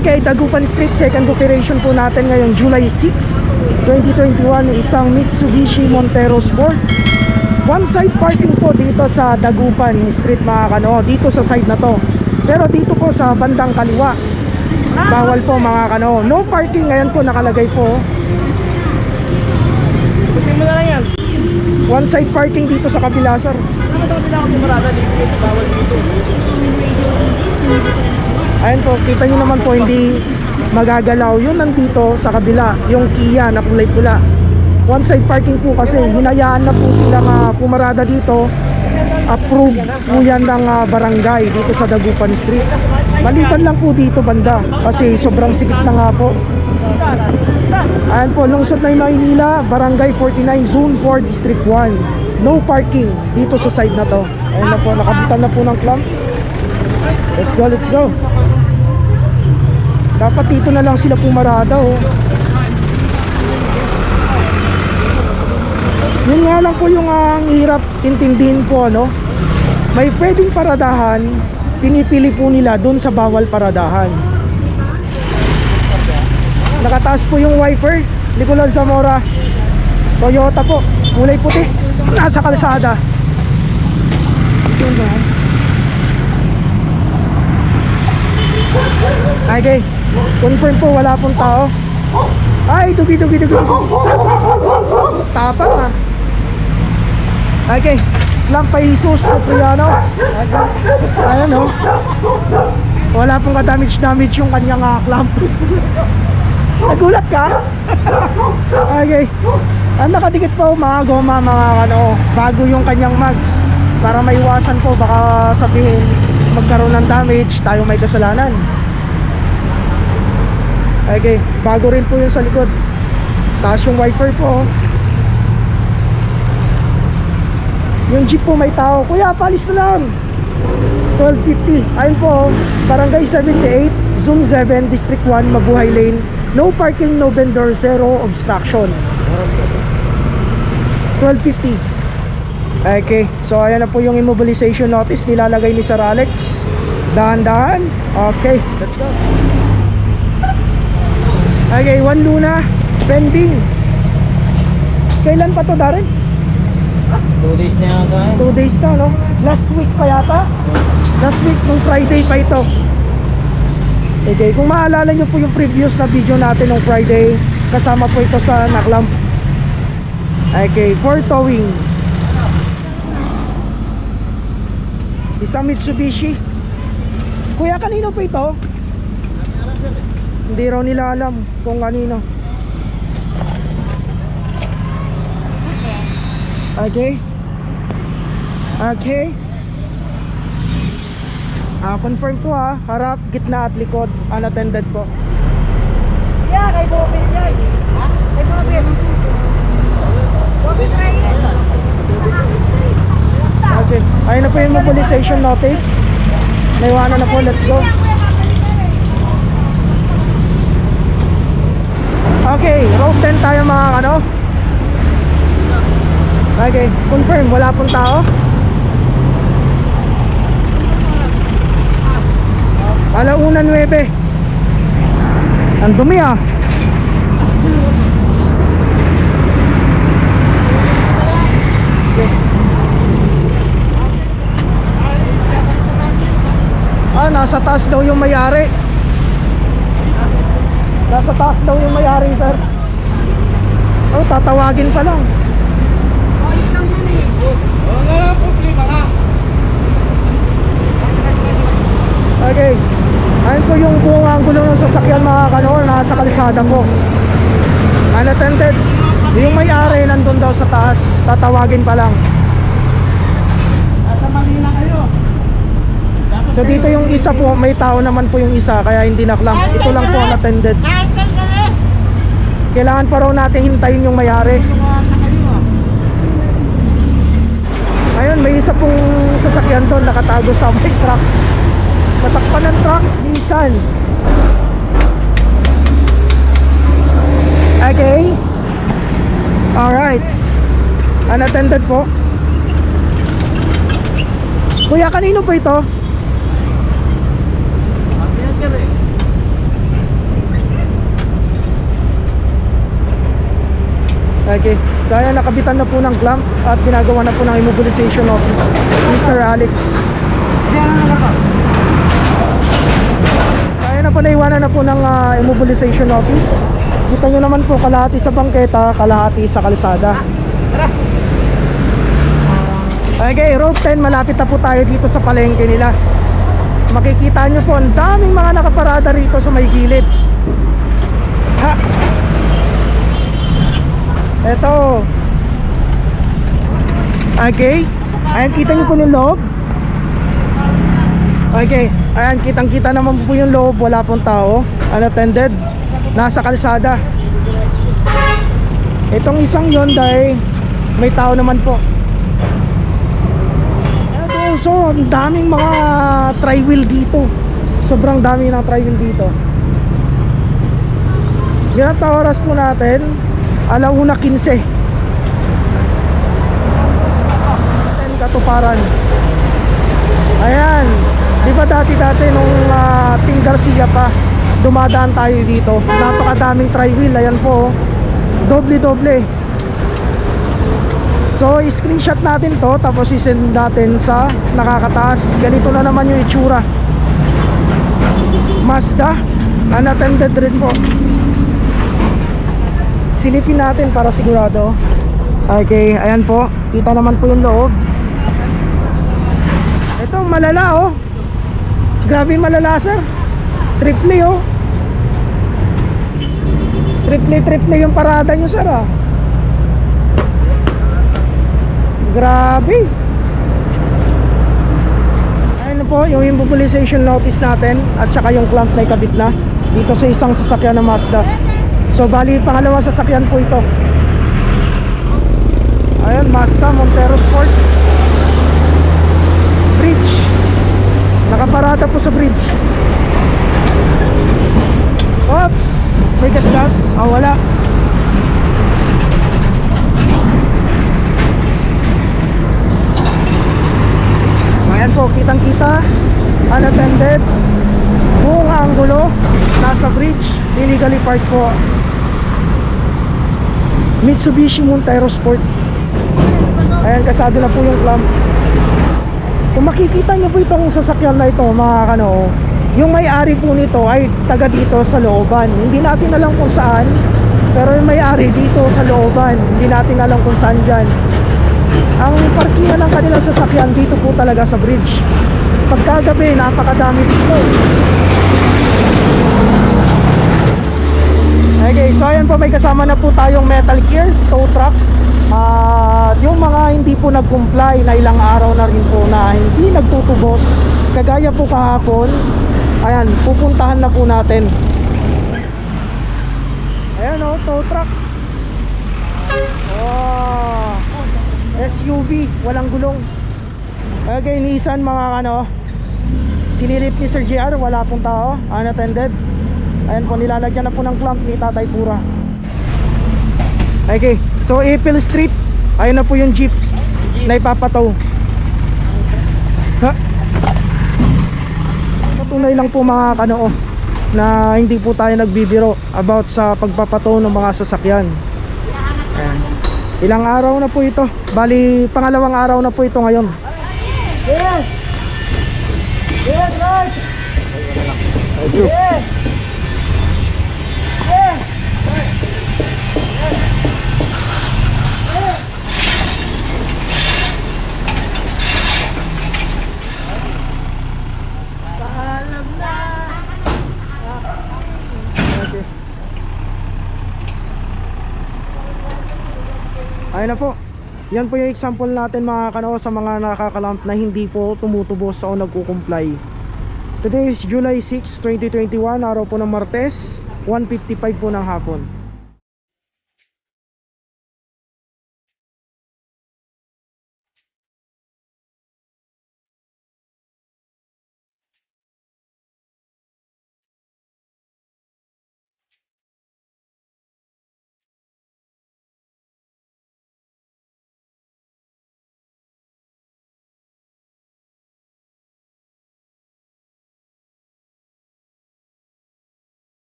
Okay, Dagupan Street, second operation po natin ngayon, July 6, 2021, isang Mitsubishi Montero Sport. One side parking po dito sa Dagupan Street mga kano, dito sa side na to. Pero dito po sa bandang kaliwa, bawal po mga kano. No parking ngayon po nakalagay po. Buti mo na lang yan. One side parking dito sa kabila, sir. Ano ba kabila ako pumarada dito? Bawal dito. Ayan po, kita nyo naman po hindi magagalaw. Yun nandito sa kabila, yung Kia na kulay pula. One side parking po kasi hinayaan na po sila pumarada dito. Approved po yan ng barangay dito sa Dagupan Street. Maliban lang po dito banda kasi sobrang sikip na nga po. Ayan po, lungsod na yung Maynila, Barangay 49, Zone 4, District 1. No parking dito sa side na to. Ayan na po, nakabutan na po ng clamp. Let's go, let's go. Dapat dito na lang sila pumarada oh. Yun nga lang po yung ang hirap intindihin po ano. May pwedeng paradahan, pinipili po nila dun sa bawal paradahan. Nakataas po yung wiper, Nicolas Zamora Toyota po, kulay puti, nasa kalsada. Okay, confirm po wala pong tao. Ay, dugi. Tapang ah. Okay, Lampay Jesus Supriano. Ayan oh. Wala pong ka-damage yung kanyang clamp. Nagulat ka? Okay. Ang nakadikit po mga goma mga bago yung kanyang mags. Para maiwasan po baka sabihin magkaroon ng damage, tayo may kasalanan. Okay, bago rin po yung sa likod. Taas yung wiper po. Yung jeep po may tao. Kuya, palis na lang. 12:50. Ayun po, Barangay 78, Zone 7, District 1, Mabuhay Lane. No parking, no vendor, zero obstruction. 12:50. Okay, so ayan na po yung immobilization notice nilalagay ni Sir Alex. Dahan-dahan. Okay, let's go. Okay, 1 Luna pending. Kailan pa to, Darren? 2 days na yata eh. 2 days na, no? Last week pa yata. Last week, nung Friday pa ito. Okay, kung maalala nyo po yung previous na video natin nung Friday, kasama po ito sa naklamp. Okay, for towing. Isang Mitsubishi. Kuya, kanino po ito? Hindi raw nila alam kung kanino. Okay. Okay. Confirm po ha. Harap, gitna at likod. Unattended po. Yeah, kay Bobit yan. Ha? Kay Bobit. Bobit Reyes. Okay. Ayun na po yung mobilization notice. Naiwanan na po. Let's go. Okay, road 10 tayo mga Okay, confirm, wala pong tao. Alauna 9. Ang dumi ah. Okay. Nasa taas daw yung may-ari. Nasa taas daw yung may-ari, sir. Oh, tatawagin pa lang. Ayos lang yan eh. Wala problema ka. Okay. Ayun po yung buong angulo ng sasakyan mga nasa kalsada po. Unattended. Yung may-ari nandun daw sa taas. Tatawagin pa lang. Nasa Manila kayo. So dito yung isa po, may tao naman po yung isa, kaya hindi naklamp. Ito lang po unattended. Kailangan pa raw natin hintayin yung may-ari. Ayun, may isa pong sasakyan doon nakatago sa bike truck. Matakpan ng truck, Nissan. Okay. Alright. Unattended po. Kuya, kanino po ito? Okay. So ayan, nakabitan na po ng clamp at ginagawa na po ng immobilization office Mr. Alex. So ayan na po, naiwanan na po ng immobilization office. Kita nyo naman po, kalahati sa bangketa, kalahati sa kalsada. Okay, road 10, malapit na po tayo dito sa palengke nila. Makikita nyo po, ang daming mga nakaparada rito sa may gilid. Ha! Eto. Okay. Ayan, kita nyo po yung loob. Okay. Ayan, kitang-kita naman po yung loob. Wala pong tao. Unattended. Nasa kalsada. Itong isang Hyundai, may tao naman po. Eto, so, ang daming mga tri-wheel dito. Sobrang dami ng tri-wheel dito. Ganap na oras po natin, 1:15. 10 katuparan. Ayan. Di ba dati nung Team Garcia pa, dumadaan tayo dito. Napakadaming tri-wheel. Ayan po. Doble-doble. So, screenshot natin to. Tapos isend natin sa nakakataas. Ganito na naman yung itsura. Mazda. Unattended rin po. Silipin natin para sigurado. Okay, ayan po. Kita naman po yung loob. Ito, malala oh. Grabe malala, sir. Triple oh. Triple yung parada nyo, sir ah. Grabe. Ayan po, yung immobilization notice natin at saka yung clamp na ikabit na dito sa isang sasakyan na Mazda. So bali pangalawang sasakyan po ito. Ayan, Mazda Montero Sport. Bridge. Nakaparada po sa bridge. Oops, may gas-gas. Wala. Ayan po, kitang-kita. Unattended. Buong anggulo. Nasa bridge. Illegally parked po. Mitsubishi Montero Sport. Ayan, kasado na po yung clamp. Kung makikita nyo po itong sasakyan na ito, mga kano, yung may-ari po nito ay taga dito sa looban. Hindi natin alam kung saan, pero yung may-ari dito sa looban. Hindi natin alam kung saan dyan. Ang parkingan ng kanilang sasakyan dito po talaga sa bridge. Pagkagabi, napakadami dito. Okay, so ayan po, may kasama na po tayong metal gear, tow truck. Yung mga hindi po nag-comply na ilang araw na rin po na hindi nagtutubos, kagaya po kahapon, ayan, pupuntahan na po natin. Ayan o, tow truck. Oh, SUV, walang gulong. Okay, Nissan mga ano, sinilip ni Sir JR, wala pong tao, unattended. Ayan po, nilalagyan na po ng clamp ni Tatay Pura. Okay, so April Street. Ayun na po yung jeep na ipapataw. Ha? Patunay lang po mga kanoo na hindi po tayo nagbibiro about sa pagpapataw ng mga sasakyan. Ayan. Ilang araw na po ito. Bali, pangalawang araw na po ito ngayon. Yes! Yes, guys! Yes! Ayun na po. Yan po yung example natin mga kanao sa mga nakakalamp na hindi po tumutubos o nagko-comply. Today is July 6, 2021, araw po ng Martes, 1:55 po ng hapon.